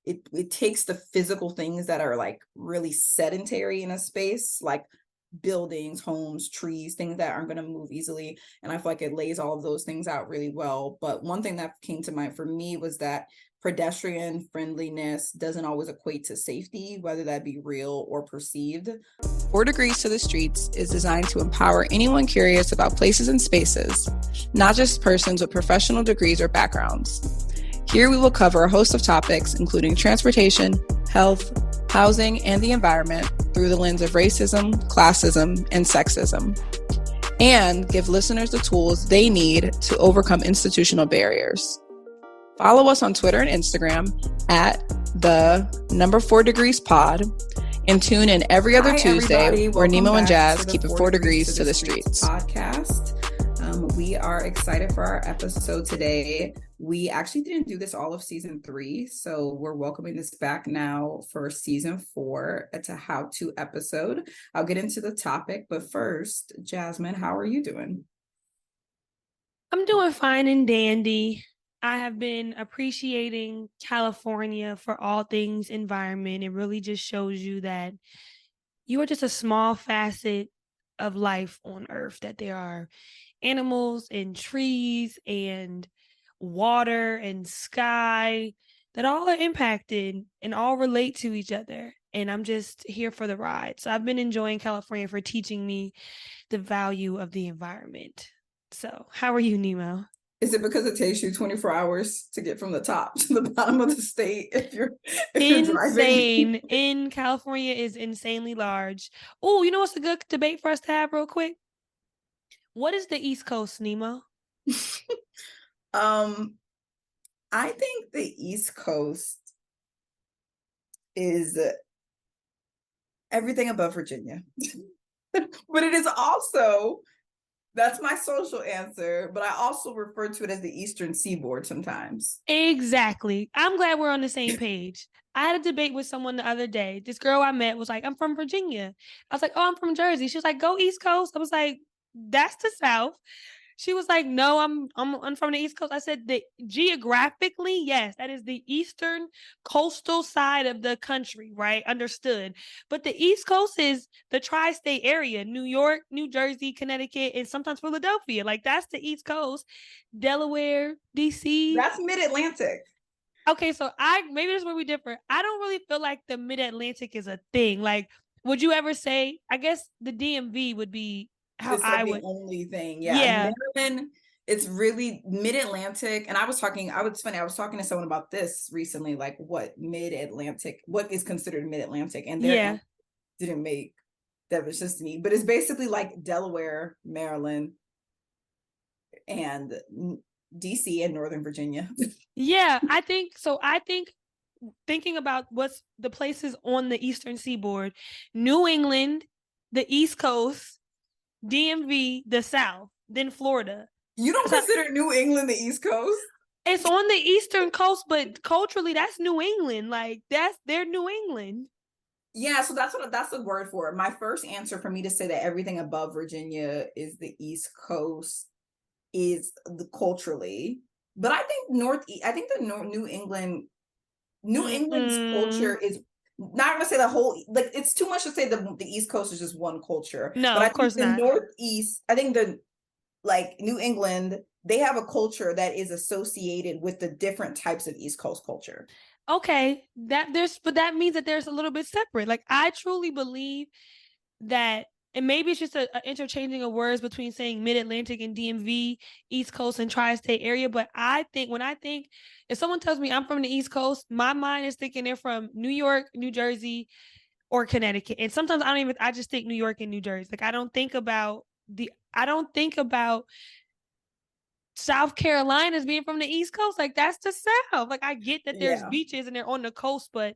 it takes the physical things that are like really sedentary in a space, like buildings, homes, trees, things that aren't going to move easily. And I feel like it lays all of those things out really well. But one thing that came to mind for me was that pedestrian friendliness doesn't always equate to safety, whether that be real or perceived. 4 Degrees to the Streets is designed to empower anyone curious about places and spaces, not just persons with professional degrees or backgrounds. Here we will cover a host of topics, including transportation, health, housing, and the environment through the lens of racism, classism, and sexism, and give listeners the tools they need to overcome institutional barriers. Follow us on Twitter and Instagram at the 4 Degrees Pod, and tune in every other Tuesday where Nimo and Jas keep it 4 degrees to the streets. Podcast. We are excited for our episode today. We actually didn't do this all of season 3, so we're welcoming this back now for season 4. It's a how-to episode. I'll get into the topic, but first, Jasmine, how are you doing? I'm doing fine and dandy. I have been appreciating California for all things environment. It really just shows you that you are just a small facet of life on Earth, that there are animals and trees and water and sky that all are impacted and all relate to each other. And I'm just here for the ride. So I've been enjoying California for teaching me the value of the environment. So how are you, Nemo? Is it because it takes you 24 hours to get from the top to the bottom of the state if you're insane? Driving? In California is insanely large. Oh, you know what's a good debate for us to have real quick? What is the East Coast, Nemo? I think the East Coast is everything above Virginia. But it is also, that's my social answer, but I also refer to it as the Eastern Seaboard sometimes. Exactly. I'm glad we're on the same page. I had a debate with someone the other day. This girl I met was like, I'm from Virginia. I was like, oh, I'm from Jersey. She was like, go East Coast. I was like, that's the South. She was like, no, I'm from the East Coast. I said that geographically, yes, that is the eastern coastal side of the country, right? Understood. But the East Coast is the tri-state area, New York, New Jersey, Connecticut, and sometimes Philadelphia. Like, that's the East Coast. Delaware, DC. That's mid-Atlantic. Okay, so maybe this is where we differ. I don't really feel like the mid-Atlantic is a thing. Like, would you ever say, I guess the DMV would be how it's I like would. the only thing. Yeah. Maryland, it's really mid-Atlantic. And it's funny, I was talking to someone about this recently, like what mid-Atlantic, what is considered mid-Atlantic, and their didn't make that was just me. But it's basically like Delaware, Maryland, and DC and Northern Virginia. Yeah, I think so. I think thinking about what's the places on the Eastern Seaboard, New England, the East Coast, DMV, the South, then Florida. You don't consider New England the East Coast? It's on the Eastern Coast, but culturally, that's New England. Like, they're New England. Yeah, so that's the word for it. My first answer for me to say that everything above Virginia is the East Coast is the culturally, but I think New England's culture is not gonna say the whole, like, it's too much to say the East Coast is just one culture. No, but of course not. Northeast, I think New England, they have a culture that is associated with the different types of East Coast culture. Okay, but that means that there's a little bit separate. Like, I truly believe that, and maybe it's just a interchanging of words between saying mid-Atlantic and DMV, East Coast and tri-state area. But I think if someone tells me I'm from the East Coast, my mind is thinking they're from New York, New Jersey, or Connecticut. And sometimes I just think New York and New Jersey. Like, I don't think about South Carolina as being from the East Coast. Like, that's the South. Like, I get that there's beaches and they're on the coast, but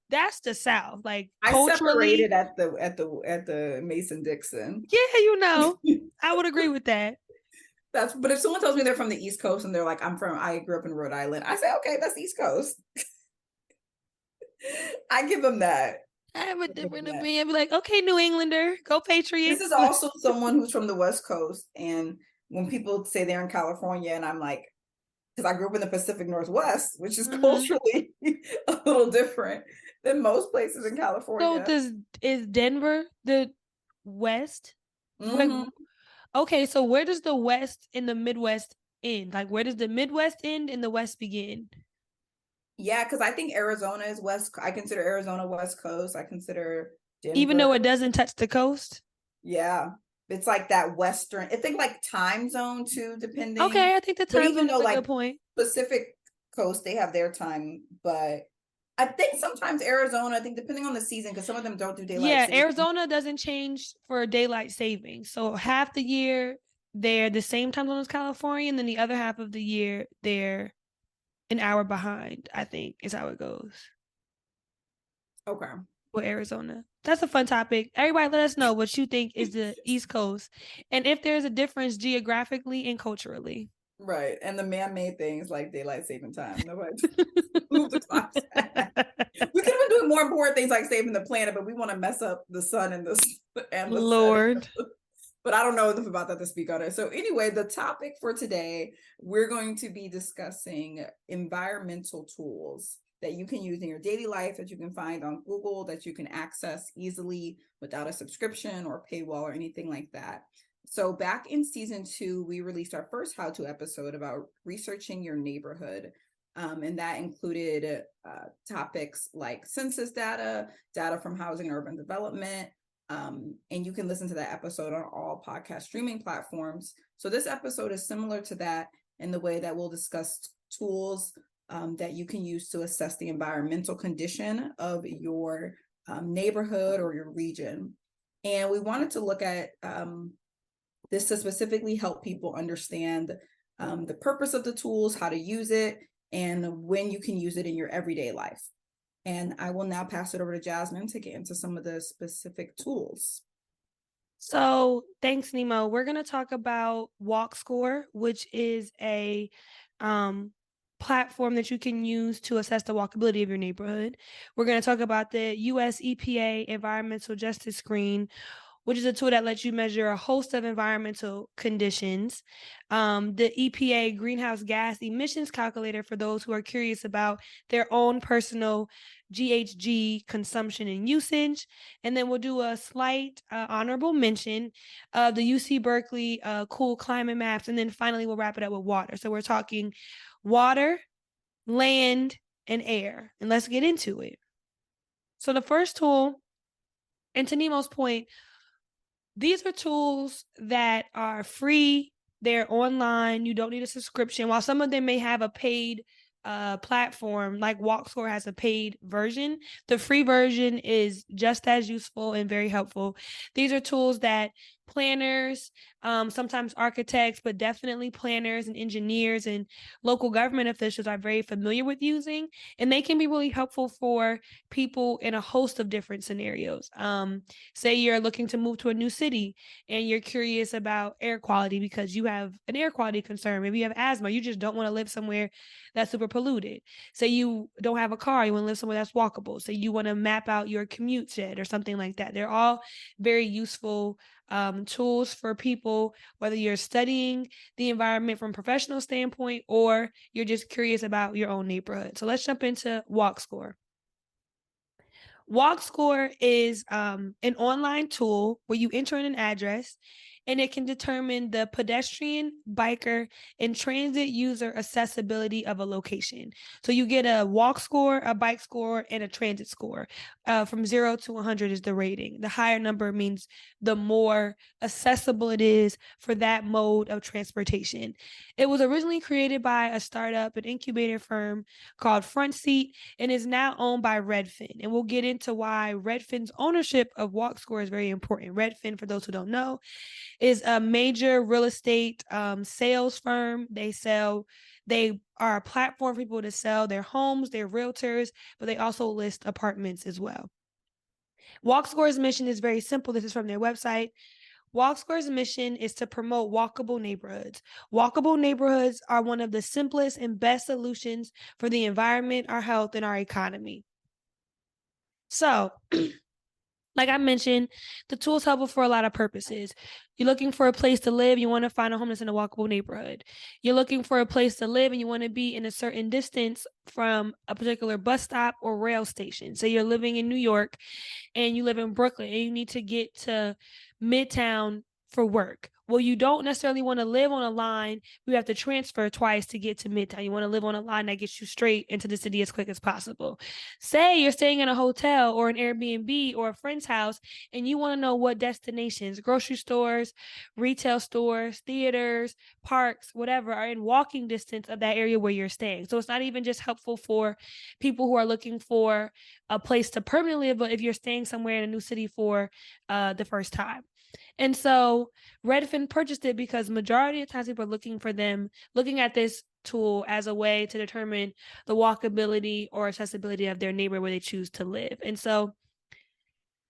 that's the South. Like, I separated at the Mason-Dixon. Yeah, I would agree with that. But if someone tells me they're from the East Coast and they're like, I grew up in Rhode Island, I say, okay, that's East Coast. I give them that. I have a different opinion. I'd be like, okay, New Englander, go Patriots. This is also someone who's from the West Coast, and when people say they're in California, and I'm like, because I grew up in the Pacific Northwest, which is culturally a little different than most places in California. So is Denver the West? Okay, so where does the West and the Midwest end? Like, where does the Midwest end and the West begin? Yeah, because I think Arizona is West. I consider Arizona West Coast. I consider Denver. Even though it doesn't touch the coast? Yeah. It's like that Western, I think like time zone too, depending. Okay, I think the time zone is a good point. Pacific Coast, they have their time, but I think sometimes Arizona, I think depending on the season, because some of them don't do daylight saving. Arizona doesn't change for daylight saving. So half the year they're the same time zone as California, and then the other half of the year they're an hour behind, I think, is how it goes. Okay. With Arizona. That's a fun topic. Everybody let us know what you think is the East Coast and if there's a difference geographically and culturally. Right. And the man-made things like daylight saving time. Nobody move the clocks. We could have been doing more important things like saving the planet, but we want to mess up the sun and the Lord. sun. But I don't know enough about that to speak on it. So anyway, the topic for today, we're going to be discussing environmental tools that you can use in your daily life, that you can find on Google, that you can access easily without a subscription or paywall or anything like that. So back in season 2, we released our first how-to episode about researching your neighborhood. And that included topics like census data from housing and urban development. And you can listen to that episode on all podcast streaming platforms. So this episode is similar to that in the way that we'll discuss tools that you can use to assess the environmental condition of your neighborhood or your region. And we wanted to look at this to specifically help people understand the purpose of the tools, how to use it, and when you can use it in your everyday life. And I will now pass it over to Jasmine to get into some of the specific tools. So thanks, Nemo. We're going to talk about WalkScore, which is a platform that you can use to assess the walkability of your neighborhood. We're going to talk about the US EPA Environmental Justice Screen, which is a tool that lets you measure a host of environmental conditions. The EPA Greenhouse Gas Emissions Calculator for those who are curious about their own personal GHG consumption and usage. And then we'll do a slight honorable mention of the UC Berkeley cool climate maps. And then finally, we'll wrap it up with water. So we're talking water, land, and air. And let's get into it. So the first tool, and to Nemo's point, these are tools that are free. They're online. You don't need a subscription. While some of them may have a paid platform, like WalkScore has a paid version, the free version is just as useful and very helpful. These are tools that planners, sometimes architects, but definitely planners and engineers and local government officials are very familiar with using, and they can be really helpful for people in a host of different scenarios. Say you're looking to move to a new city and you're curious about air quality because you have an air quality concern. Maybe you have asthma. You just don't want to live somewhere that's super polluted. Say you don't have a car. You want to live somewhere that's walkable. Say you want to map out your commute shed or something like that. They're all very useful tools for people, whether you're studying the environment from a professional standpoint or you're just curious about your own neighborhood. So let's jump into WalkScore. WalkScore is an online tool where you enter in an address and it can determine the pedestrian, biker, and transit user accessibility of a location. So you get a walk score, a bike score, and a transit score. From 0 to 100 is the rating. The higher number means the more accessible it is for that mode of transportation. It was originally created by a startup, an incubator firm called Front Seat, and is now owned by Redfin. And we'll get into why Redfin's ownership of WalkScore is very important. Redfin, for those who don't know, is a major real estate sales firm. They are a platform for people to sell their homes, their realtors, but they also list apartments as well. WalkScore's mission is very simple. This is from their website. WalkScore's mission is to promote walkable neighborhoods. Walkable neighborhoods are one of the simplest and best solutions for the environment, our health, and our economy. So Like I mentioned, the tool is helpful for a lot of purposes. You're looking for a place to live, you want to find a home that's in a walkable neighborhood. You're looking for a place to live and you want to be in a certain distance from a particular bus stop or rail station. So you're living in New York and you live in Brooklyn and you need to get to Midtown for work. Well, you don't necessarily want to live on a line. You have to transfer twice to get to Midtown. You want to live on a line that gets you straight into the city as quick as possible. Say you're staying in a hotel or an Airbnb or a friend's house, and you want to know what destinations, grocery stores, retail stores, theaters, parks, whatever, are in walking distance of that area where you're staying. So it's not even just helpful for people who are looking for a place to permanently live, but if you're staying somewhere in a new city for the first time. And so Redfin purchased it because majority of times people are looking at this tool as a way to determine the walkability or accessibility of their neighborhood where they choose to live. And so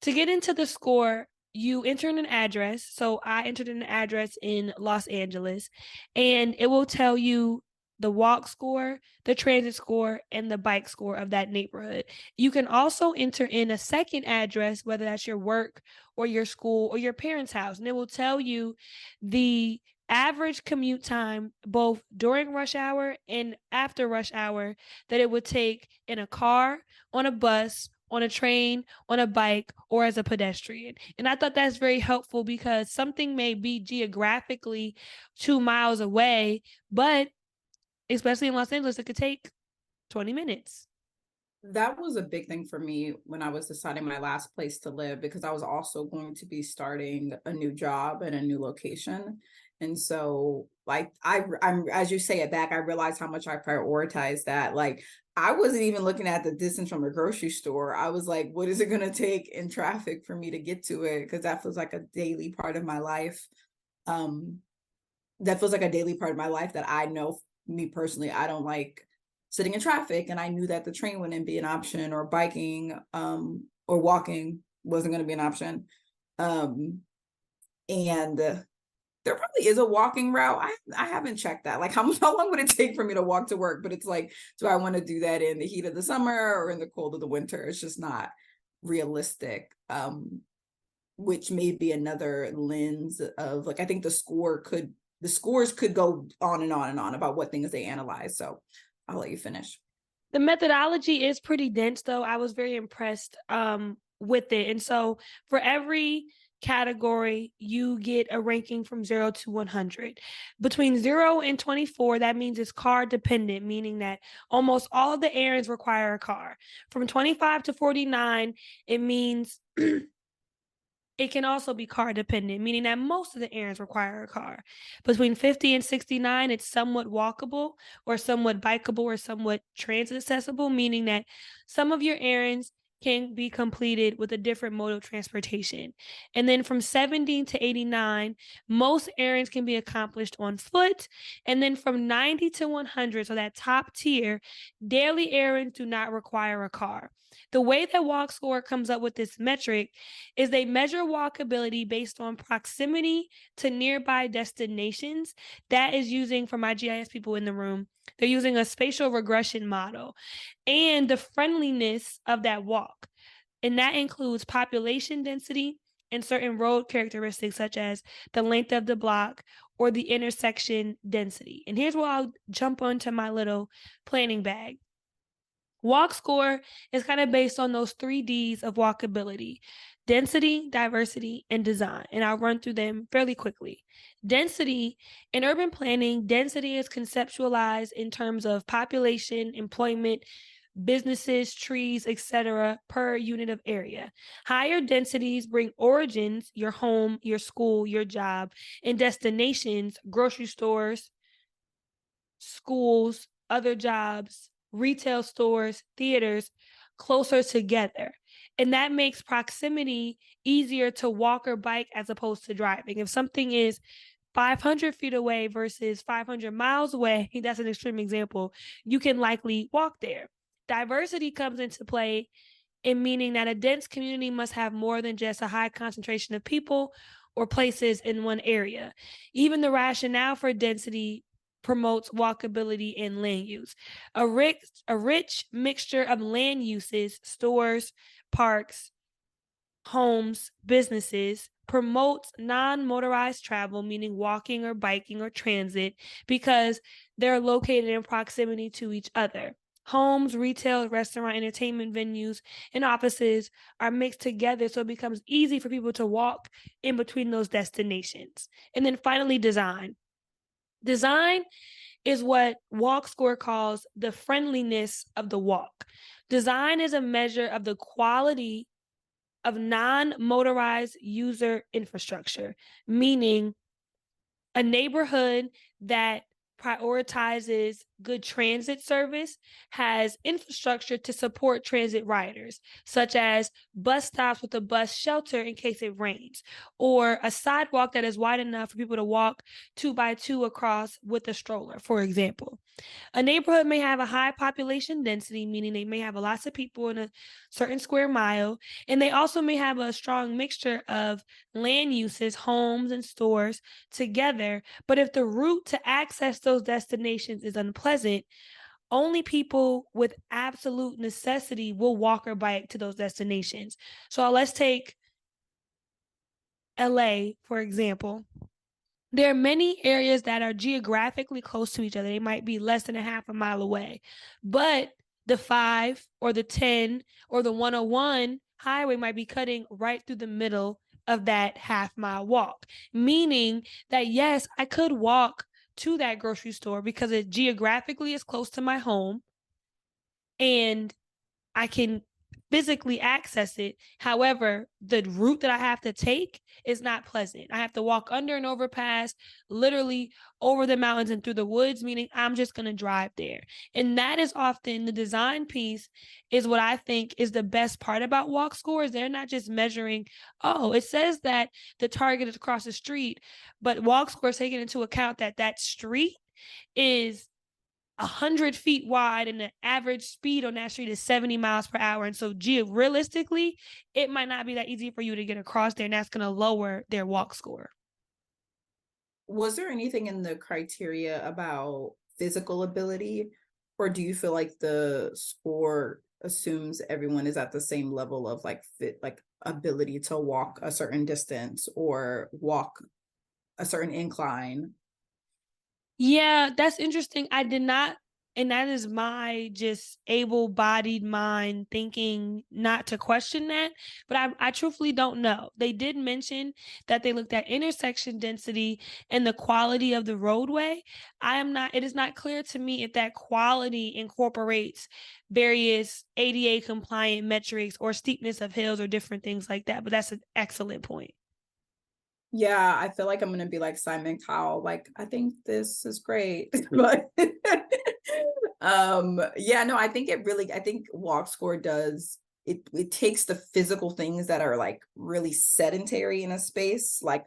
to get into the score, you enter in an address. So I entered in an address in Los Angeles, and it will tell you the walk score, the transit score, and the bike score of that neighborhood. You can also enter in a second address, whether that's your work or your school or your parents' house, and it will tell you the average commute time, both during rush hour and after rush hour, that it would take in a car, on a bus, on a train, on a bike, or as a pedestrian. And I thought that's very helpful because something may be geographically 2 miles away, but especially in Los Angeles, it could take 20 minutes. That was a big thing for me when I was deciding my last place to live, because I was also going to be starting a new job in a new location. And so like I'm as you say it back, I realized how much I prioritize that. Like I wasn't even looking at the distance from the grocery store. I was like, what is it going to take in traffic for me to get to it? Because that feels like a daily part of my life. That feels like a daily part of my life that I know, me personally, I don't like sitting in traffic, and I knew that the train wouldn't be an option, or biking or walking wasn't going to be an option. And there probably is a walking route. I haven't checked that. Like how long would it take for me to walk to work? But it's like, do I want to do that in the heat of the summer or in the cold of the winter? It's just not realistic. Which may be another lens of like, I think the scores could go on and on and on about what things they analyze. So I'll let you finish. The methodology is pretty dense, though. I was very impressed with it. And so for every category, you get a ranking from 0 to 100. Between 0 and 24, that means it's car dependent, meaning that almost all of the errands require a car. From 25 to 49, it means it can also be car dependent, meaning that most of the errands require a car. Between 50 and 69, it's somewhat walkable or somewhat bikeable or somewhat transit accessible, meaning that some of your errands can be completed with a different mode of transportation. And then from 70 to 89, most errands can be accomplished on foot. And then from 90 to 100, so that top tier, daily errands do not require a car. The way that WalkScore comes up with this metric is they measure walkability based on proximity to nearby destinations. That is using, for my GIS people in the room, they're using a spatial regression model and the friendliness of that walk. And that includes population density and certain road characteristics such as the length of the block or the intersection density. And here's where I'll jump onto my little planning bag. Walk score is kind of based on those 3 Ds of walkability: density, diversity, and design. And I'll run through them fairly quickly. Density, in urban planning, density is conceptualized in terms of population, employment, businesses, trees, etc., per unit of area. Higher densities bring origins, your home, your school, your job, and destinations, grocery stores, schools, other jobs, retail stores, theaters, closer together. And that makes proximity easier to walk or bike as opposed to driving. If something is 500 feet away versus 500 miles away, that's an extreme example, you can likely walk there. Diversity comes into play in meaning that a dense community must have more than just a high concentration of people or places in one area. Even the rationale for density promotes walkability and land use. A rich mixture of land uses, stores, parks, homes, businesses, promotes non-motorized travel, meaning walking or biking or transit, because they're located in proximity to each other. Homes, retail, restaurant, entertainment venues, and offices are mixed together, so it becomes easy for people to walk in between those destinations. And then finally, design. Design is what Walk Score calls the friendliness of the walk. Design is a measure of the quality of non-motorized user infrastructure, meaning a neighborhood that prioritizes good transit service has infrastructure to support transit riders, such as bus stops with a bus shelter in case it rains, or a sidewalk that is wide enough for people to walk 2 by 2 across with a stroller, for example. A neighborhood may have a high population density, meaning they may have lots of people in a certain square mile, and they also may have a strong mixture of land uses, homes, and stores together. But if the route to access those destinations is unpleasant, only people with absolute necessity will walk or bike to those destinations. So let's take LA, for example. There are many areas that are geographically close to each other. They might be less than a half a mile away, but the 5 or the 10 or the 101 highway might be cutting right through the middle of that half-mile walk, meaning that, yes, I could walk to that grocery store because it geographically is close to my home and I can physically access it. However, the route that I have to take is not pleasant. I have to walk under an overpass, literally over the mountains and through the woods, meaning I'm just going to drive there. And that is often the design piece is what I think is the best part about walk scores. They're not just measuring, oh, it says that the target is across the street, but walk scores taking into account that that street is 100 feet wide and the average speed on that street is 70 miles per hour. And so realistically, it might not be that easy for you to get across there, and that's going to lower their walk score. Was there anything in the criteria about physical ability, or do you feel like the score assumes everyone is at the same level of like ability to walk a certain distance or walk a certain incline? Yeah, that's interesting. I did not, and that is my just able-bodied mind thinking not to question that, but I truthfully don't know. They did mention that they looked at intersection density and the quality of the roadway. It is not clear to me if that quality incorporates various ADA compliant metrics or steepness of hills or different things like that, but that's an excellent point. Yeah, I feel like I'm gonna be like Simon Cowell, like I think this is great. But yeah, no, I think walk score does it takes the physical things that are like really sedentary in a space, like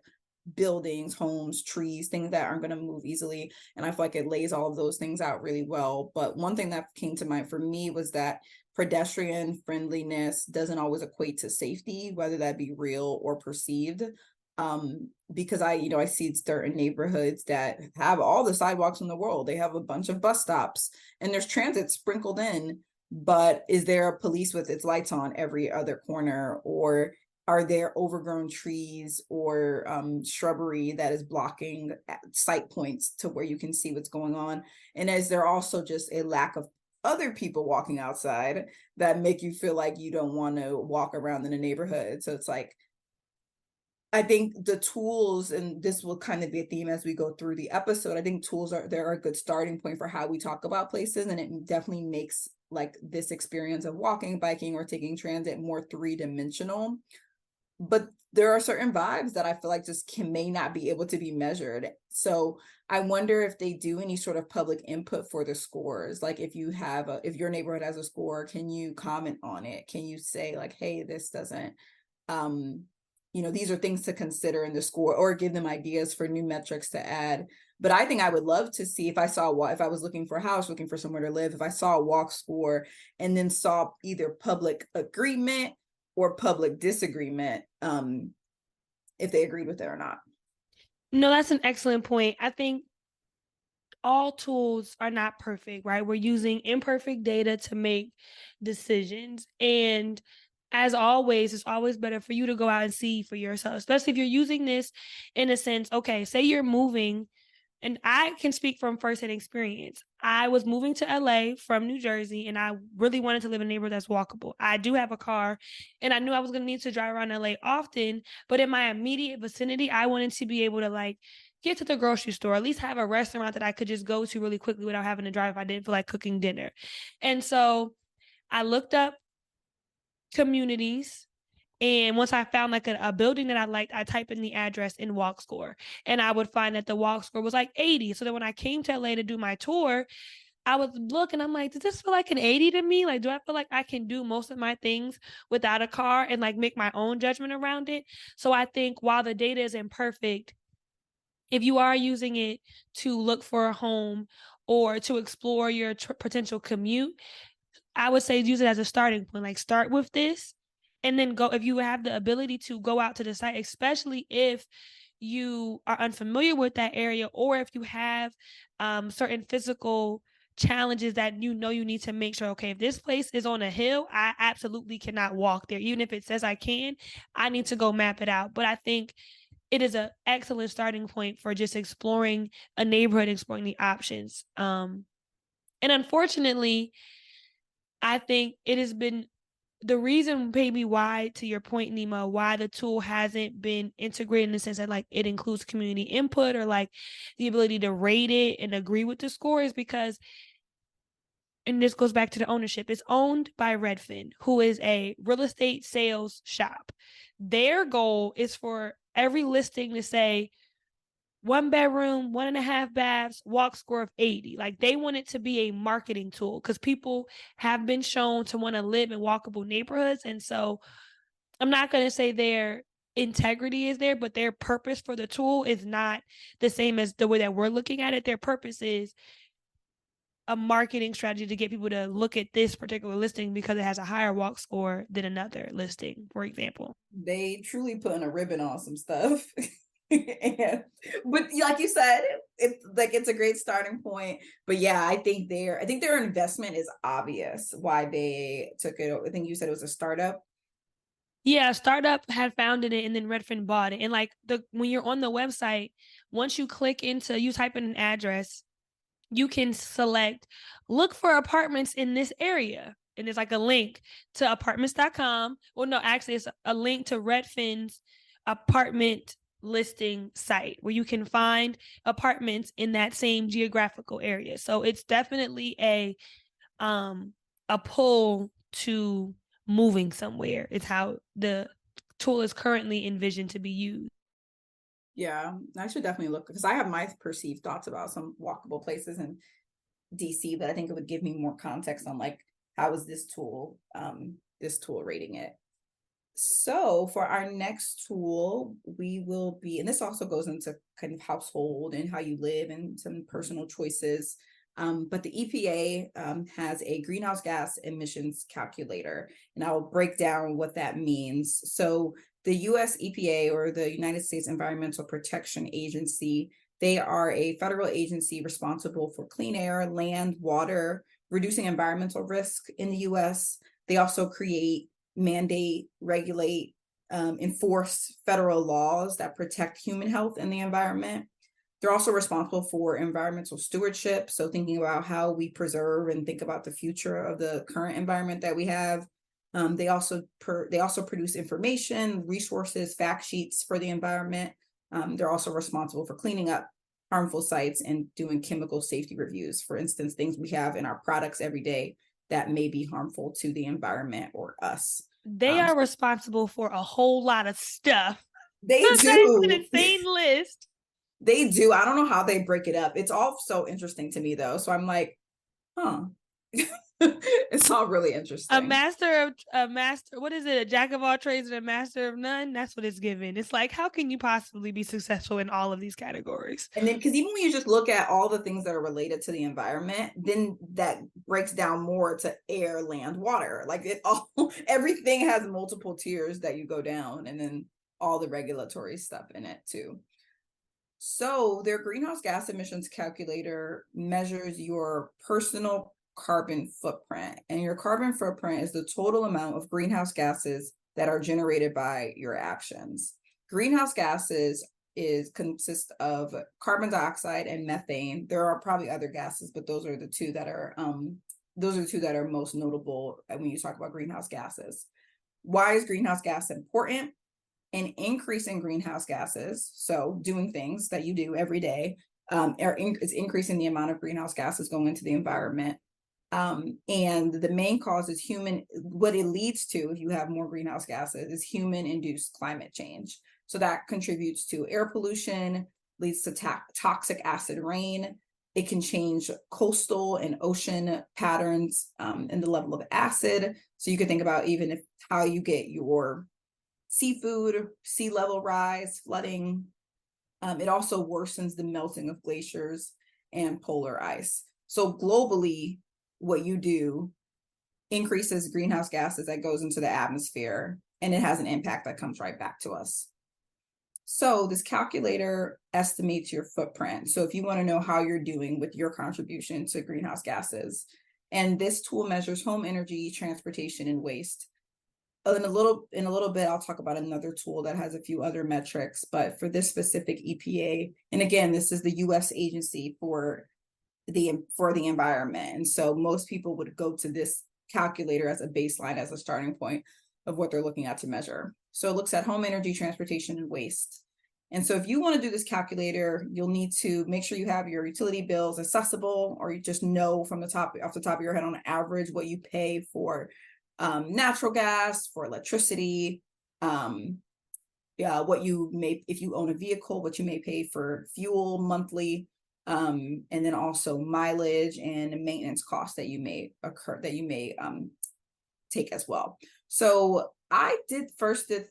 buildings, homes, trees, things that aren't going to move easily, and I feel like it lays all of those things out really well. But one thing that came to mind for me was that pedestrian friendliness doesn't always equate to safety, whether that be real or perceived. Because I see certain neighborhoods that have all the sidewalks in the world. They have a bunch of bus stops and there's transit sprinkled in, but is there a police with its lights on every other corner, or are there overgrown trees or shrubbery that is blocking sight points to where you can see what's going on? And is there also just a lack of other people walking outside that make you feel like you don't want to walk around in a neighborhood? So it's like, I think the tools, and this will kind of be a theme as we go through the episode, I think tools are a good starting point for how we talk about places, and it definitely makes like this experience of walking, biking, or taking transit more three-dimensional. But there are certain vibes that I feel like just may not be able to be measured. So I wonder if they do any sort of public input for the scores. Like if your neighborhood has a score, can you comment on it? Can you say like, hey, this doesn't, these are things to consider in the score, or give them ideas for new metrics to add. But I think I would love to see if I was looking for a house, looking for somewhere to live, if I saw a walk score and then saw either public agreement or public disagreement, if they agreed with it or not. No, that's an excellent point. I think all tools are not perfect, right? We're using imperfect data to make decisions. And as always, it's always better for you to go out and see for yourself, especially if you're using this in a sense. Okay, say you're moving, and I can speak from firsthand experience. I was moving to LA from New Jersey, and I really wanted to live in a neighborhood that's walkable. I do have a car, and I knew I was going to need to drive around LA often, but in my immediate vicinity, I wanted to be able to like get to the grocery store, at least have a restaurant that I could just go to really quickly without having to drive if I didn't feel like cooking dinner. And so I looked up communities. And once I found like a building that I liked, I typed in the address in walk score, and I would find that the walk score was like 80. So that when I came to LA to do my tour, I would look and I'm like, does this feel like an 80 to me? Like, do I feel like I can do most of my things without a car and like make my own judgment around it? So I think while the data is imperfect, if you are using it to look for a home or to explore your potential commute, I would say use it as a starting point. Like start with this and then go, if you have the ability to go out to the site, especially if you are unfamiliar with that area, or if you have certain physical challenges that you know you need to make sure, okay, if this place is on a hill, I absolutely cannot walk there. Even if it says I can, I need to go map it out. But I think it is an excellent starting point for just exploring a neighborhood, exploring the options. And unfortunately, I think it has been the reason maybe why, to your point, Nima, why the tool hasn't been integrated in the sense that like it includes community input or like the ability to rate it and agree with the score is because, and this goes back to the ownership, it's owned by Redfin, who is a real estate sales shop. Their goal is for every listing to say 1 bedroom, 1.5 baths, walk score of 80. Like they want it to be a marketing tool because people have been shown to want to live in walkable neighborhoods. And so I'm not going to say their integrity is there, but their purpose for the tool is not the same as the way that we're looking at it. Their purpose is a marketing strategy to get people to look at this particular listing because it has a higher walk score than another listing, for example. They truly putting a ribbon on some stuff. But like you said, it's a great starting point. But yeah, I think their investment is obvious why they took it. I think you said it was a startup. Yeah, startup had founded it and then Redfin bought it. And like when you're on the website, once you click into, you type in an address, you can select look for apartments in this area. And there's like a link to apartments.com. Well, no, actually it's a link to Redfin's apartment listing site where you can find apartments in that same geographical area. So it's definitely a pull to moving somewhere. It's how the tool is currently envisioned to be used. Yeah, I should definitely look because I have my perceived thoughts about some walkable places in DC, but I think it would give me more context on like how is this tool rating it. So for our next tool, we will be, and this also goes into kind of household and how you live and some personal choices. But the EPA has a greenhouse gas emissions calculator, and I will break down what that means. So the US EPA, or the United States Environmental Protection Agency, they are a federal agency responsible for clean air, land, water, reducing environmental risk in the US. They also create, mandate, regulate, enforce federal laws that protect human health and the environment. They're also responsible for environmental stewardship, so thinking about how we preserve and think about the future of the current environment that we have. They also produce information, resources, fact sheets for the environment. They're also responsible for cleaning up harmful sites and doing chemical safety reviews. For instance, things we have in our products every day that may be harmful to the environment or us. They are responsible for a whole lot of stuff. They do. That's an insane list. They do. I don't know how they break it up. It's all so interesting to me though. So I'm like, huh. It's all really interesting. A master, what is it? A jack of all trades and a master of none. That's what it's given. It's like, how can you possibly be successful in all of these categories? And then, because even when you just look at all the things that are related to the environment, then that breaks down more to air, land, water. Like it all, everything has multiple tiers that you go down, and then all the regulatory stuff in it too. So their greenhouse gas emissions calculator measures your personal carbon footprint. And your carbon footprint is the total amount of greenhouse gases that are generated by your actions. Greenhouse gases consist of carbon dioxide and methane. There are probably other gases, but those are the two that are most notable when you talk about greenhouse gases. Why is greenhouse gas important? An increase in greenhouse gases, so doing things that you do every day, is increasing the amount of greenhouse gases going into the environment. And the main cause is what it leads to, if you have more greenhouse gases, is human-induced climate change. So that contributes to air pollution, leads to toxic acid rain. It can change coastal and ocean patterns in the level of acid. So you could think about even if how you get your seafood, sea level rise, flooding. It also worsens the melting of glaciers and polar ice. So globally, what you do increases greenhouse gases that goes into the atmosphere, and it has an impact that comes right back to us. So this calculator estimates your footprint. So if you want to know how you're doing with your contribution to greenhouse gases, and this tool measures home energy, transportation, and waste. In a little bit, I'll talk about another tool that has a few other metrics, but for this specific EPA, and again, this is the U.S. agency for the environment. And so most people would go to this calculator as a baseline, as a starting point of what they're looking at to measure. So it looks at home energy, transportation, and waste. And so if you want to do this calculator, you'll need to make sure you have your utility bills accessible, or you just know off the top of your head on average what you pay for natural gas, for electricity, what you may, if you own a vehicle, what you may pay for fuel monthly, and then also mileage and maintenance costs that you may take as well. So I did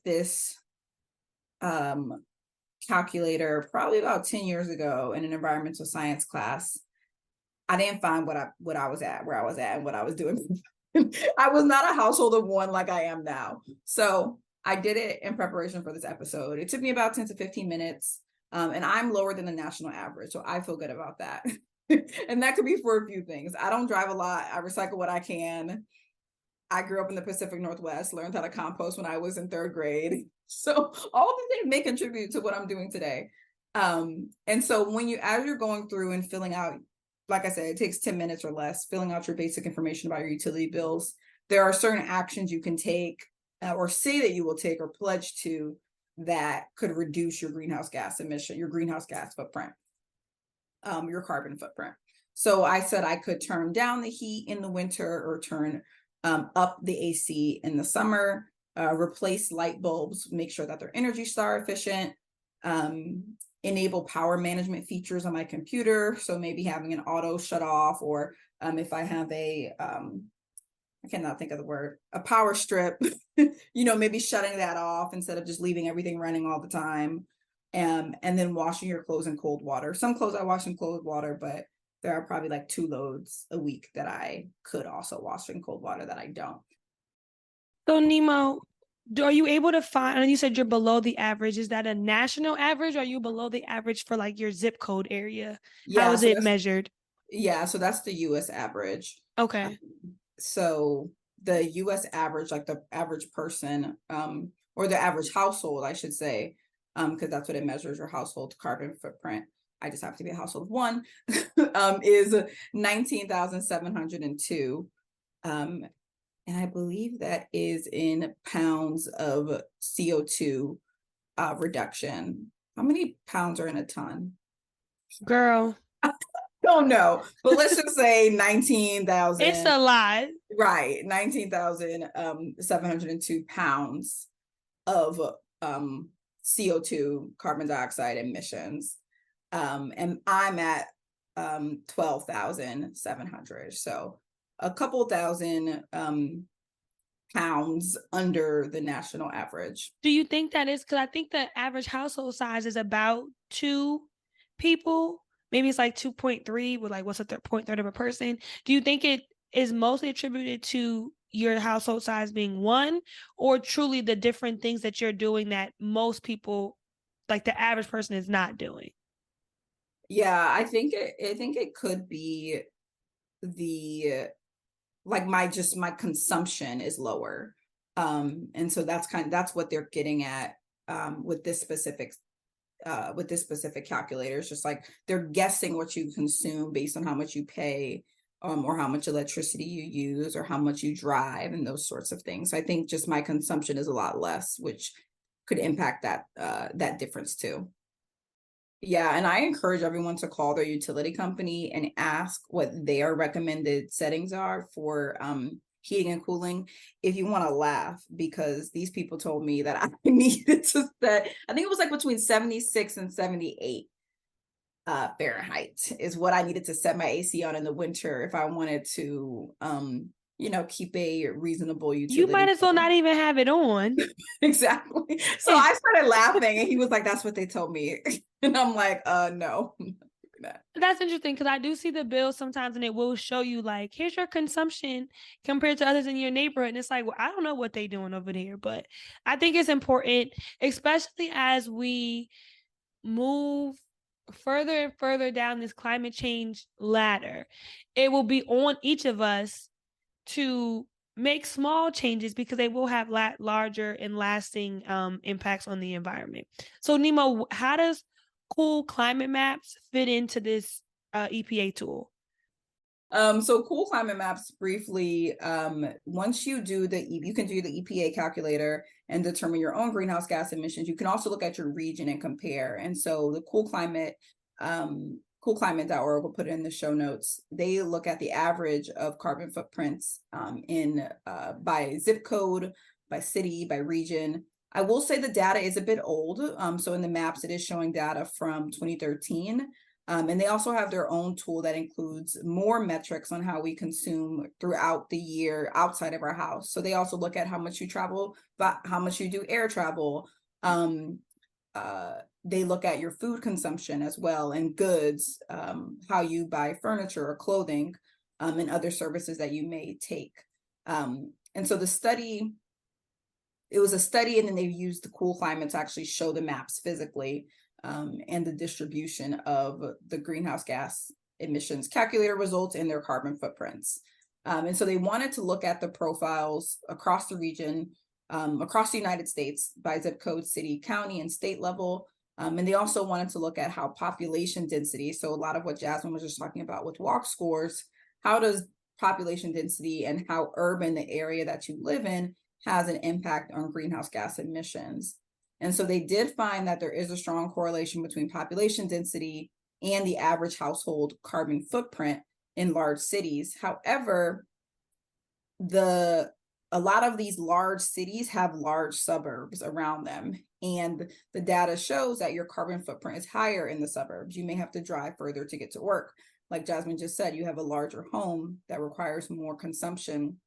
this calculator probably about 10 years ago in an environmental science class. I didn't find where I was at and what I was doing. I was not a household of one like I am now. So I did it in preparation for this episode. It took me about 10 to 15 minutes. And I'm lower than the national average. So I feel good about that. And that could be for a few things. I don't drive a lot. I recycle what I can. I grew up in the Pacific Northwest, learned how to compost when I was in 3rd grade. So all of the things may contribute to what I'm doing today. And so as you're going through and filling out, like I said, it takes 10 minutes or less, filling out your basic information about your utility bills. There are certain actions you can take or say that you will take or pledge to that could reduce your greenhouse gas emission, your greenhouse gas footprint, your carbon footprint. So I said I could turn down the heat in the winter or turn up the AC in the summer, replace light bulbs, make sure that they're Energy Star efficient, enable power management features on my computer. So maybe having an auto shut off, or if I have I cannot think of the word, a power strip, maybe shutting that off instead of just leaving everything running all the time. And then washing your clothes in cold water. Some clothes I wash in cold water, but there are probably like 2 loads a week that I could also wash in cold water that I don't. So Nimo, are you able to find, and you said you're below the average, is that a national average, or are you below the average for like your zip code area? Yeah, how is it measured? Yeah, so that's the US average. Okay. So the US average, like the average person, or the average household, I should say, because that's what it measures, your household carbon footprint. I just have to be a household of one, is 19,702. And I believe that is in pounds of CO2 reduction. How many pounds are in a ton? Girl. Don't know, but let's just say 19,000. It's a lot. Right, 19,702 pounds of CO2, carbon dioxide emissions. And I'm at 12,700. So a couple thousand pounds under the national average. Do you think that is, because I think the average household size is about 2 people. Maybe it's like 2.3 with like, what's a 0.3 of a person. Do you think it is mostly attributed to your household size being 1, or truly the different things that you're doing that most people, like the average person, is not doing? Yeah, I think it could be like my consumption is lower. And so that's what they're getting at with this specific calculator. It's just like they're guessing what you consume based on how much you pay, or how much electricity you use, or how much you drive, and those sorts of things. So I think just my consumption is a lot less, which could impact that difference too. Yeah, and I encourage everyone to call their utility company and ask what their recommended settings are for heating and cooling. If you want to laugh, because these people told me that I needed to set, I think it was like between 76 and 78 Fahrenheit is what I needed to set my AC on in the winter if I wanted to keep a reasonable utility. You might as well not even have it on. Exactly. So I started laughing, and he was like, "That's what they told me." And I'm like, no. That's interesting, because I do see the bill sometimes, and it will show you like, here's your consumption compared to others in your neighborhood. And it's like, well, I don't know what they're doing over there, but I think it's important, especially as we move further and further down this climate change ladder. It will be on each of us to make small changes, because they will have larger and lasting impacts on the environment. So Nimo, how does Cool Climate Maps fit into this EPA tool? So Cool Climate Maps, briefly, once you can do the EPA calculator and determine your own greenhouse gas emissions. You can also look at your region and compare. And so the Cool Climate, coolclimate.org, we'll put it in the show notes. They look at the average of carbon footprints by zip code, by city, by region. I will say the data is a bit old. So in the maps, it is showing data from 2013. And they also have their own tool that includes more metrics on how we consume throughout the year outside of our house. So they also look at how much you travel, but how much you do air travel. They look at your food consumption as well, and goods, how you buy furniture or clothing, and other services that you may take. And so it was a study, and then they used the Cool Climate to actually show the maps physically, and the distribution of the greenhouse gas emissions calculator results in their carbon footprints. And so they wanted to look at the profiles across the region, across the United States, by zip code, city, county, and state level. And they also wanted to look at how population density, so a lot of what Jasmine was just talking about with walk scores, how does population density and how urban the area that you live in has an impact on greenhouse gas emissions. And so they did find that there is a strong correlation between population density and the average household carbon footprint in large cities. However, a lot of these large cities have large suburbs around them, and the data shows that your carbon footprint is higher in the suburbs. You may have to drive further to get to work. Like Jasmine just said, you have a larger home that requires more consumption.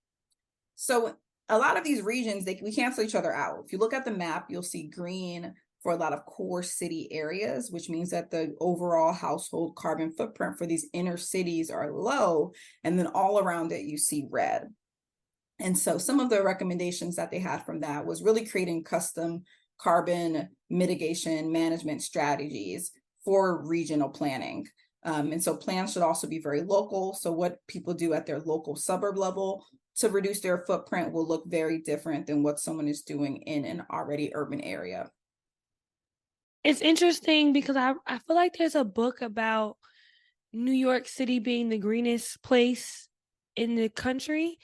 So a lot of these regions, we cancel each other out. If you look at the map, you'll see green for a lot of core city areas, which means that the overall household carbon footprint for these inner cities are low. And then all around it, you see red. And so some of the recommendations that they had from that was really creating custom carbon mitigation management strategies for regional planning. And so plans should also be very local. So what people do at their local suburb level to reduce their footprint will look very different than what someone is doing in an already urban area. It's interesting because I feel like there's a book about New York City being the greenest place in the country.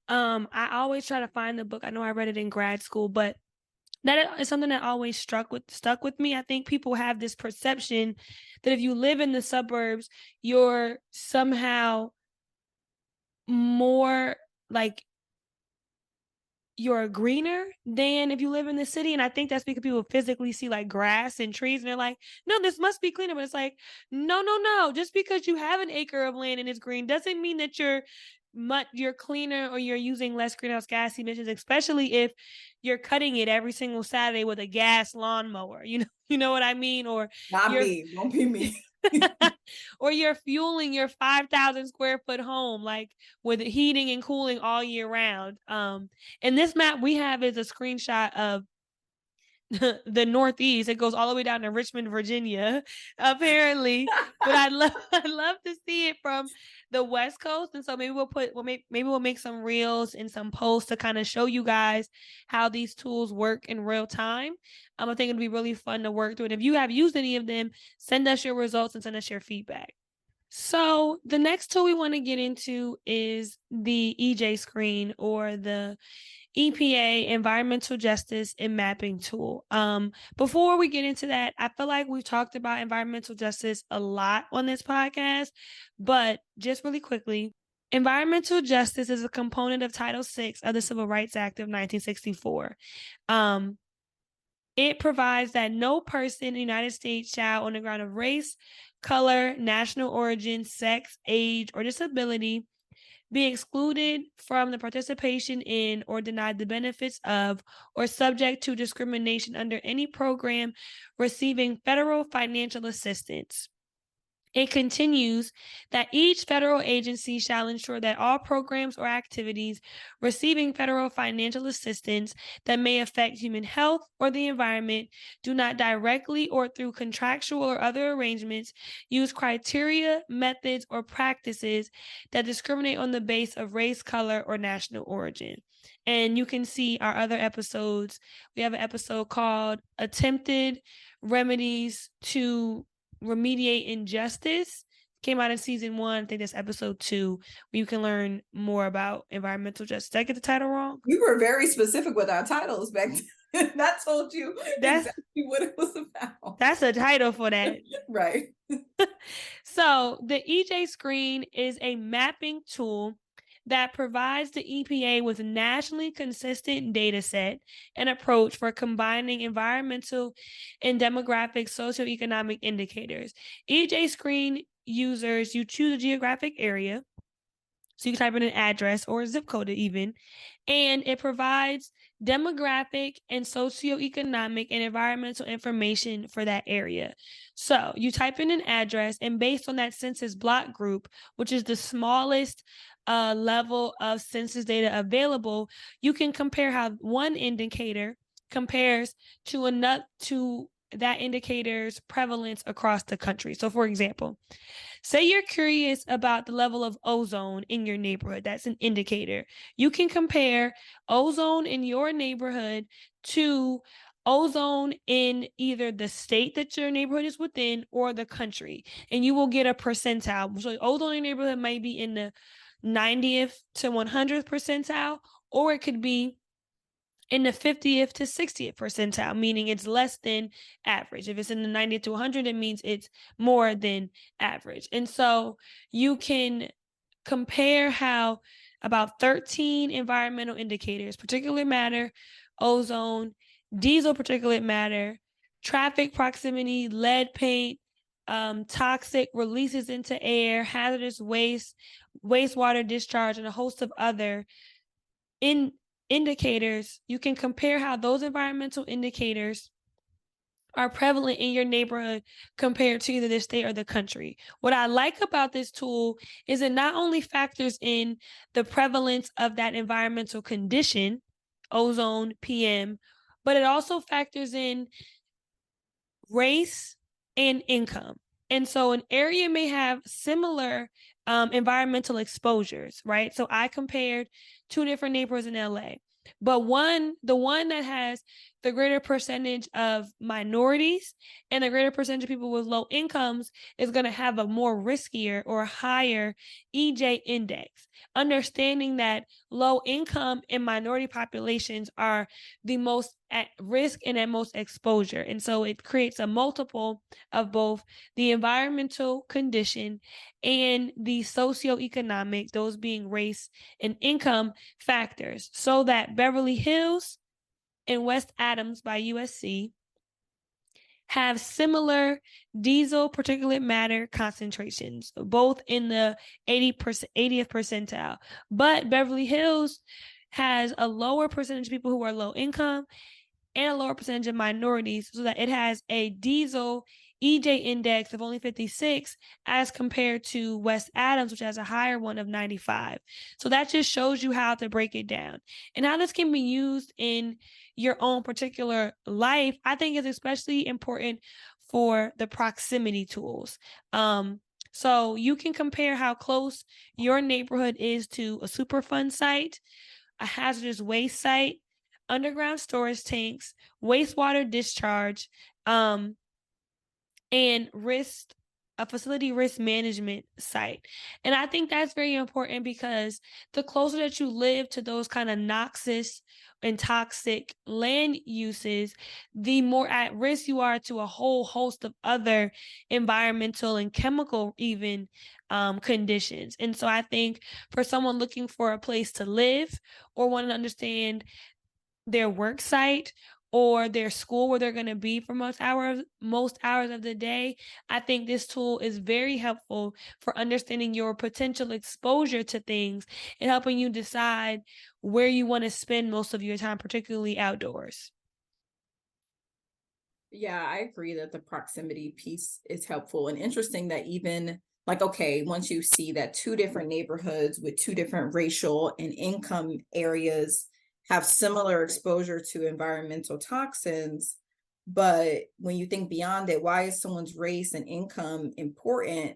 I always try to find the book. I know I read it in grad school, but that is something that always stuck with me. I think people have this perception that if you live in the suburbs, you're somehow more like you're greener than if you live in the city. And I think that's because people physically see like grass and trees, and they're like, no, this must be cleaner. But it's like, no. Just because you have an acre of land and it's green doesn't mean that you're cleaner or you're using less greenhouse gas emissions, especially if you're cutting it every single Saturday with a gas lawnmower. You know what I mean? Or not me, won't be me. Or you're fueling your 5,000 square foot home like with heating and cooling all year round. And this map we have is a screenshot of the Northeast. It goes all the way down to Richmond, Virginia, apparently. But I'd love to see it from the West Coast. And so maybe we'll make some reels and some posts to kind of show you guys how these tools work in real time. I think it'd be really fun to work through it. If you have used any of them, send us your results and send us your feedback. So the next tool we want to get into is the EJ screen, or the EPA Environmental Justice and Mapping Tool. Before we get into that, I feel like we've talked about environmental justice a lot on this podcast, but just really quickly, environmental justice is a component of Title VI of the Civil Rights Act of 1964. It provides that no person in the United States shall, on the ground of race, color, national origin, sex, age, or disability, be excluded from the participation in or denied the benefits of or subject to discrimination under any program receiving federal financial assistance. It continues that each federal agency shall ensure that all programs or activities receiving federal financial assistance that may affect human health or the environment do not directly or through contractual or other arrangements use criteria, methods, or practices that discriminate on the basis of race, color, or national origin. And you can see our other episodes. We have an episode called Attempted Remedies to Remediate Injustice. Came out in season 1. I think that's episode 2, where you can learn more about environmental justice. Did I get the title wrong? We were very specific with our titles back then. That told you exactly what it was about. That's a title for that. Right. So the EJ screen is a mapping tool that provides the EPA with a nationally consistent data set and approach for combining environmental and demographic socioeconomic indicators. EJ screen users, you choose a geographic area, so you can type in an address or a zip code even, and it provides demographic and socioeconomic and environmental information for that area. So you type in an address, and based on that census block group, which is the smallest level of census data available, you can compare how one indicator compares to that indicator's prevalence across the country. So for example, say you're curious about the level of ozone in your neighborhood. That's an indicator. You can compare ozone in your neighborhood to ozone in either the state that your neighborhood is within or the country, and you will get a percentile. So ozone in your neighborhood might be in the 90th to 100th percentile, or it could be in the 50th to 60th percentile, meaning it's less than average. If it's in the 90th to 100, it means it's more than average. And so you can compare how about 13 environmental indicators, particulate matter, ozone, diesel particulate matter, traffic proximity, lead paint, toxic releases into air, hazardous waste, wastewater discharge, and a host of other indicators. You can compare how those environmental indicators are prevalent in your neighborhood compared to either the state or the country. What I like about this tool is it not only factors in the prevalence of that environmental condition, ozone, PM, but it also factors in race and income. And so an area may have similar environmental exposures, right? So I compared 2 different neighborhoods in LA, but the one that has the greater percentage of minorities and the greater percentage of people with low incomes is going to have a more riskier or higher EJ index. Understanding that low income and minority populations are the most at risk and at most exposure. And so it creates a multiple of both the environmental condition and the socioeconomic, those being race and income factors, so that Beverly Hills and West Adams by USC have similar diesel particulate matter concentrations, both in the 80th percentile. But Beverly Hills has a lower percentage of people who are low income and a lower percentage of minorities, so that it has a diesel EJ index of only 56 as compared to West Adams, which has a higher one of 95. So that just shows you how to break it down. And how this can be used in your own particular life, I think is especially important for the proximity tools. So you can compare how close your neighborhood is to a Superfund site, a hazardous waste site, underground storage tanks, wastewater discharge, and a facility risk management site. And I think that's very important because the closer that you live to those kind of noxious and toxic land uses, the more at risk you are to a whole host of other environmental and chemical even conditions. And so I think for someone looking for a place to live or want to understand their work site or their school where they're going to be for most hours of the day, I think this tool is very helpful for understanding your potential exposure to things and helping you decide where you want to spend most of your time, particularly outdoors. Yeah, I agree that the proximity piece is helpful and interesting that even like, okay, once you see that two different neighborhoods with two different racial and income areas have similar exposure to environmental toxins, but when you think beyond it, why is someone's race and income important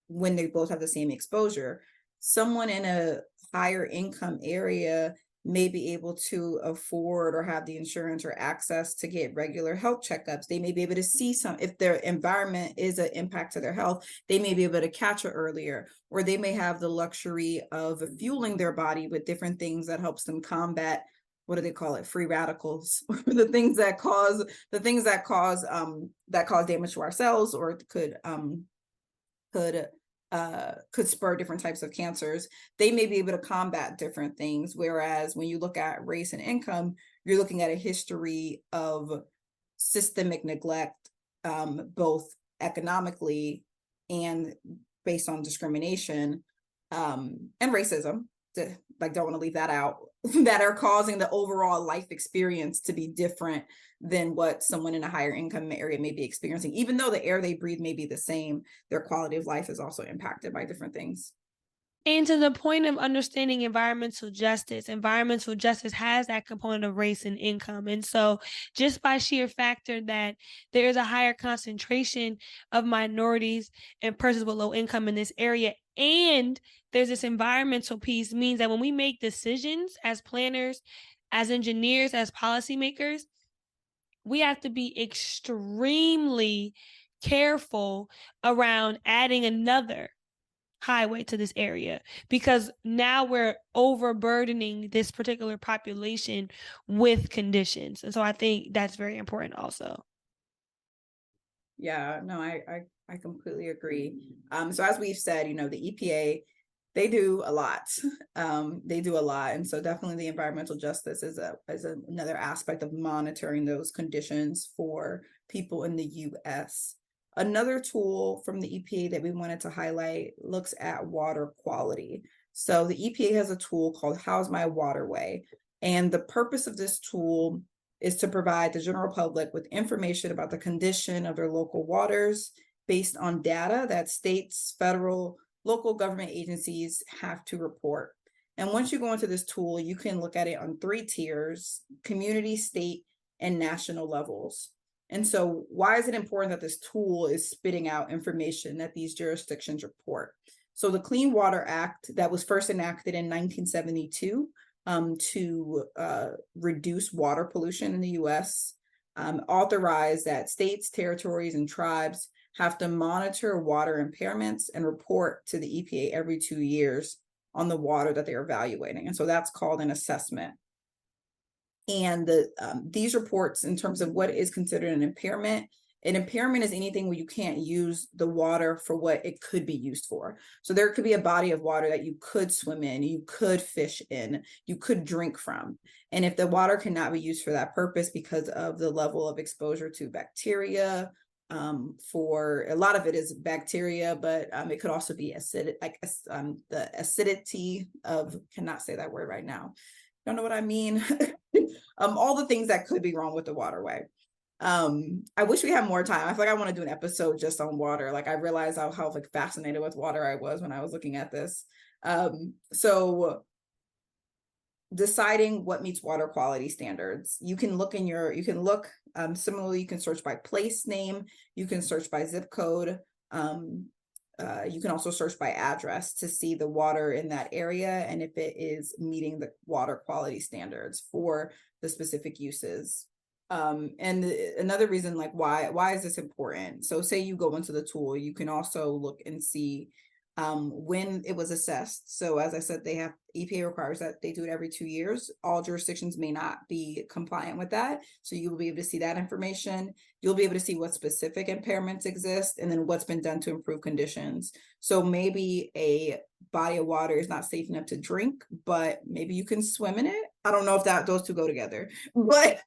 when they both have the same exposure? Someone in a higher income area may be able to afford or have the insurance or access to get regular health checkups. They may be able to see if their environment is an impact to their health, they may be able to catch it earlier, or they may have the luxury of fueling their body with different things that helps them combat, what do they call it, free radicals, the things that cause damage to our cells, or could spur different types of cancers. They may be able to combat different things. Whereas when you look at race and income, you're looking at a history of systemic neglect, both economically and based on discrimination, and racism. Don't want to leave that out, that are causing the overall life experience to be different than what someone in a higher income area may be experiencing. Even though the air they breathe may be the same, their quality of life is also impacted by different things. And to the point of understanding environmental justice has that component of race and income. And so just by sheer factor that there is a higher concentration of minorities and persons with low income in this area, and there's this environmental piece, means that when we make decisions as planners, as engineers, as policymakers, we have to be extremely careful around adding another highway to this area, because now we're overburdening this particular population with conditions. And so I think that's very important also. Yeah, no, I completely agree. So as we've said, the EPA, they do a lot. They do a lot. And so definitely the environmental justice is another aspect of monitoring those conditions for people in the US. Another tool from the EPA that we wanted to highlight looks at water quality. So the EPA has a tool called How's My Waterway? And the purpose of this tool is to provide the general public with information about the condition of their local waters based on data that states, federal, local government agencies have to report. And once you go into this tool, you can look at it on 3 tiers: community, state, and national levels. And so why is it important that this tool is spitting out information that these jurisdictions report? So the Clean Water Act that was first enacted in 1972 to reduce water pollution in the US authorized that states, territories, and tribes have to monitor water impairments and report to the EPA every 2 years on the water that they're evaluating. And so that's called an assessment. And these reports, in terms of what is considered an impairment is anything where you can't use the water for what it could be used for. So there could be a body of water that you could swim in, you could fish in, you could drink from. And if the water cannot be used for that purpose because of the level of exposure to bacteria, for a lot of it is bacteria, but it could also be acidic, like the acidity of, cannot say that word right now. Don't know what I mean. All the things that could be wrong with the waterway. I wish we had more time. I feel like I want to do an episode just on water. Like I realized how like fascinated with water I was when I was looking at this. So deciding what meets water quality standards. You can look similarly, you can search by place name, you can search by zip code. You can also search by address to see the water in that area and if it is meeting the water quality standards for the specific uses. And another reason, like why is this important? So say you go into the tool, you can also look and see when it was assessed. So as I said, EPA requires that they do it every 2 years. All jurisdictions may not be compliant with that. So you will be able to see that information. You'll be able to see what specific impairments exist and then what's been done to improve conditions. So maybe a body of water is not safe enough to drink, but maybe you can swim in it. I don't know if those two go together, but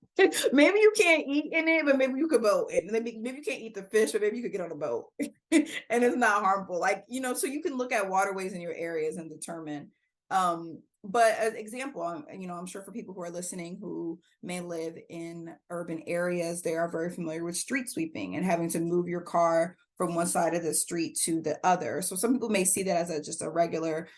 maybe you can't eat in it, but maybe you could boat. And maybe you can't eat the fish, but maybe you could get on a boat and it's not harmful. Like, so you can look at waterways in your areas and determine. But as example, I'm sure for people who are listening who may live in urban areas, they are very familiar with street sweeping and having to move your car from one side of the street to the other. So some people may see that as just a regular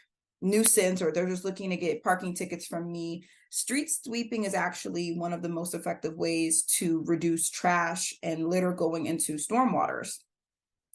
nuisance, or they're just looking to get parking tickets from me. Street sweeping is actually one of the most effective ways to reduce trash and litter going into stormwaters.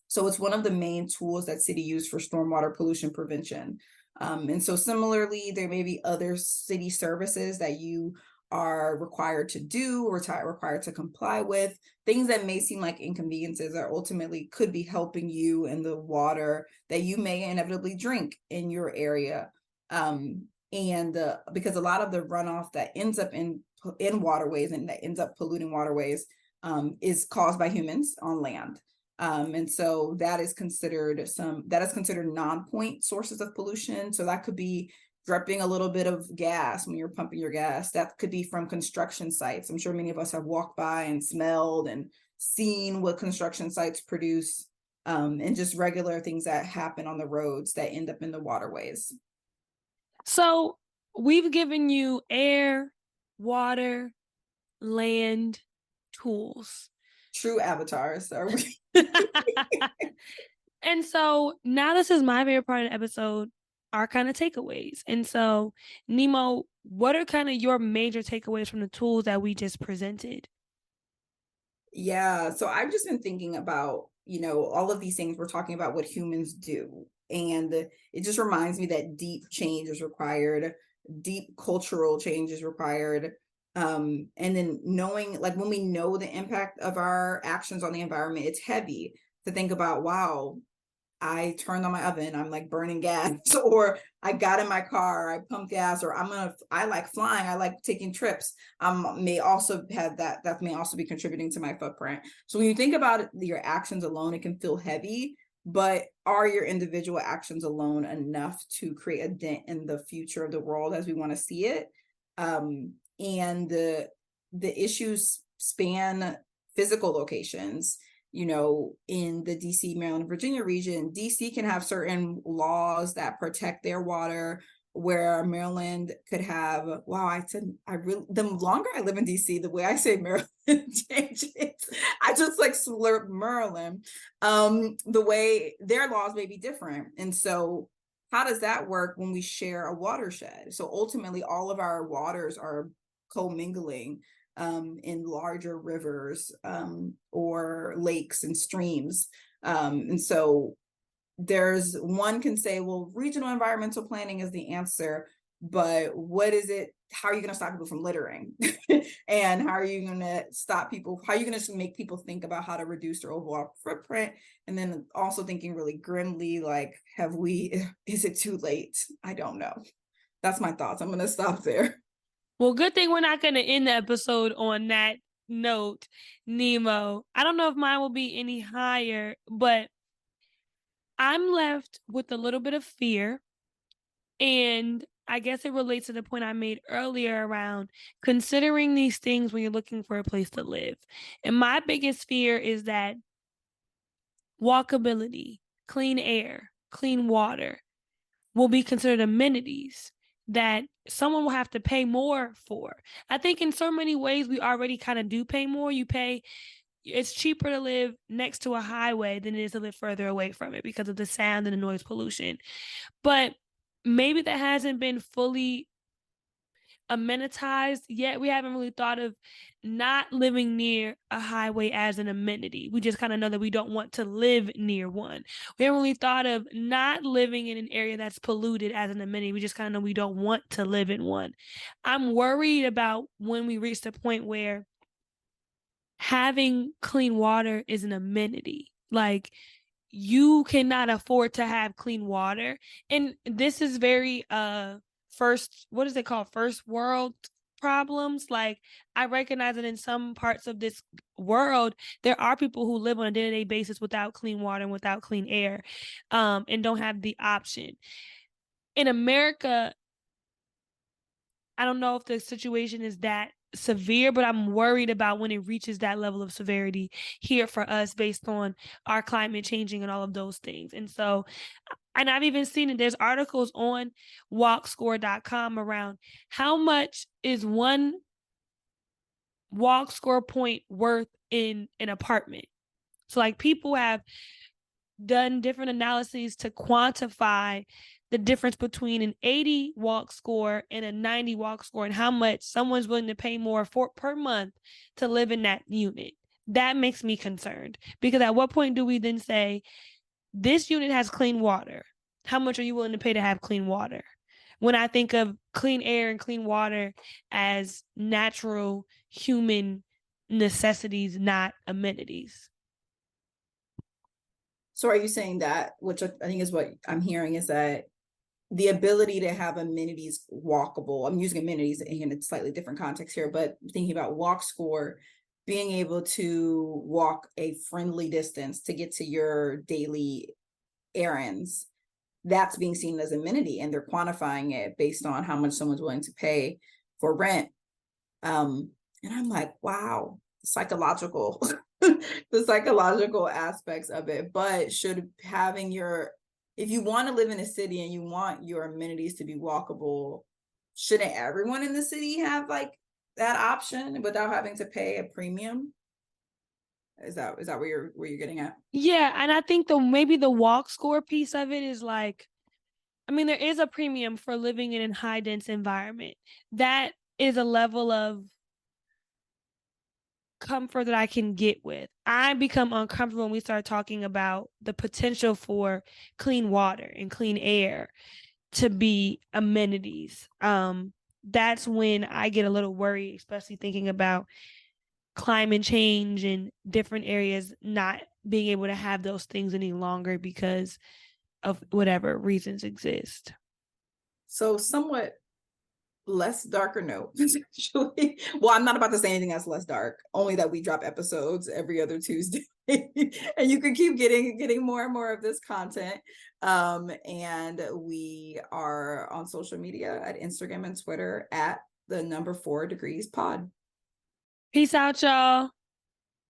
So it's one of the main tools that city use for stormwater pollution prevention. And so similarly, there may be other city services that you are required to do or required to comply with. Things that may seem like inconveniences are ultimately could be helping you in the water that you may inevitably drink in your area. Because a lot of the runoff that ends up in waterways and that ends up polluting waterways is caused by humans on land. And so that is considered non-point sources of pollution. So that could be dripping a little bit of gas when you're pumping your gas. That could be from construction sites. I'm sure many of us have walked by and smelled and seen what construction sites produce, and just regular things that happen on the roads that end up in the waterways. So we've given you air, water, land, tools. True avatars, are we? And so now this is my favorite part of the episode, our kind of takeaways. And so, Nimo, what are kind of your major takeaways from the tools that we just presented? Yeah, so I've just been thinking about, all of these things we're talking about what humans do. And it just reminds me that deep change is required, deep cultural change is required. And then knowing, like when we know the impact of our actions on the environment, it's heavy to think about, wow, I turned on my oven, I'm like burning gas, or I got in my car, I pumped gas, or I like flying, I like taking trips. May also have that may also be contributing to my footprint. So when you think about it, your actions alone, it can feel heavy, but are your individual actions alone enough to create a dent in the future of the world as we want to see it? And the issues span physical locations. In the DC, Maryland, Virginia region, DC can have certain laws that protect their water, where Maryland could have, the longer I live in DC, the way I say Maryland changes. I just like slurp Maryland. The way their laws may be different. And so how does that work when we share a watershed? So ultimately, all of our waters are commingling in larger rivers or lakes and streams. And so one can say, well, regional environmental planning is the answer, but what is it? How are you going to stop people from littering? And how are you going to stop people? How are you going to make people think about how to reduce their overall footprint? And then also thinking really grimly, like, is it too late? I don't know. That's my thoughts. I'm going to stop there. Well, good thing we're not going to end the episode on that note, Nimo. I don't know if mine will be any higher, but I'm left with a little bit of fear. And I guess it relates to the point I made earlier around considering these things when you're looking for a place to live. And my biggest fear is that walkability, clean air, clean water will be considered amenities that someone will have to pay more for. I think in so many ways we already kind of do pay more. It's cheaper to live next to a highway than it is to live further away from it because of the sound and the noise pollution. But maybe that hasn't been fully amenitized yet. We haven't really thought of not living near a highway as an amenity. We just kind of know that we don't want to live near one. We haven't really thought of not living in an area that's polluted as an amenity. We just kind of know we don't want to live in one. I'm worried about when we reach the point where having clean water is an amenity. Like, you cannot afford to have clean water. And this is very first world problems. Like, I recognize that in some parts of this world there are people who live on a day-to-day basis without clean water and without clean air, and don't have the option. In America, I don't know if the situation is that severe, but I'm worried about when it reaches that level of severity here for us based on our climate changing and all of those things. And so, and I've even seen it, there's articles on walkscore.com around how much is one walk score point worth in an apartment. So like, people have done different analyses to quantify the difference between an 80 walk score and a 90 walk score and how much someone's willing to pay more for per month to live in that unit. That makes me concerned, because at what point do we then say, this unit has clean water? How much are you willing to pay to have clean water? When I think of clean air and clean water as natural human necessities, not amenities. So are you saying that, which I think is what I'm hearing, is that the ability to have amenities walkable, I'm using amenities in a slightly different context here, but thinking about walk score, being able to walk a friendly distance to get to your daily errands, that's being seen as amenity, and they're quantifying it based on how much someone's willing to pay for rent. And I'm like, wow, psychological, the psychological aspects of it. But should having if you want to live in a city and you want your amenities to be walkable, shouldn't everyone in the city have like that option without having to pay a premium? Is that where you're getting at? Yeah, and I think maybe the walk score piece of it is like, I mean, there is a premium for living in a high dense environment. That is a level of comfort that I can get with. I become uncomfortable when we start talking about the potential for clean water and clean air to be amenities. That's when I get a little worried, especially thinking about climate change and different areas not being able to have those things any longer because of whatever reasons exist. So somewhat less darker note, actually. Well, I'm not about to say anything that's less dark, only that we drop episodes every other Tuesday. And you can keep getting more and more of this content. And we are on social media at Instagram and Twitter at the #4degrees pod. Peace out, y'all.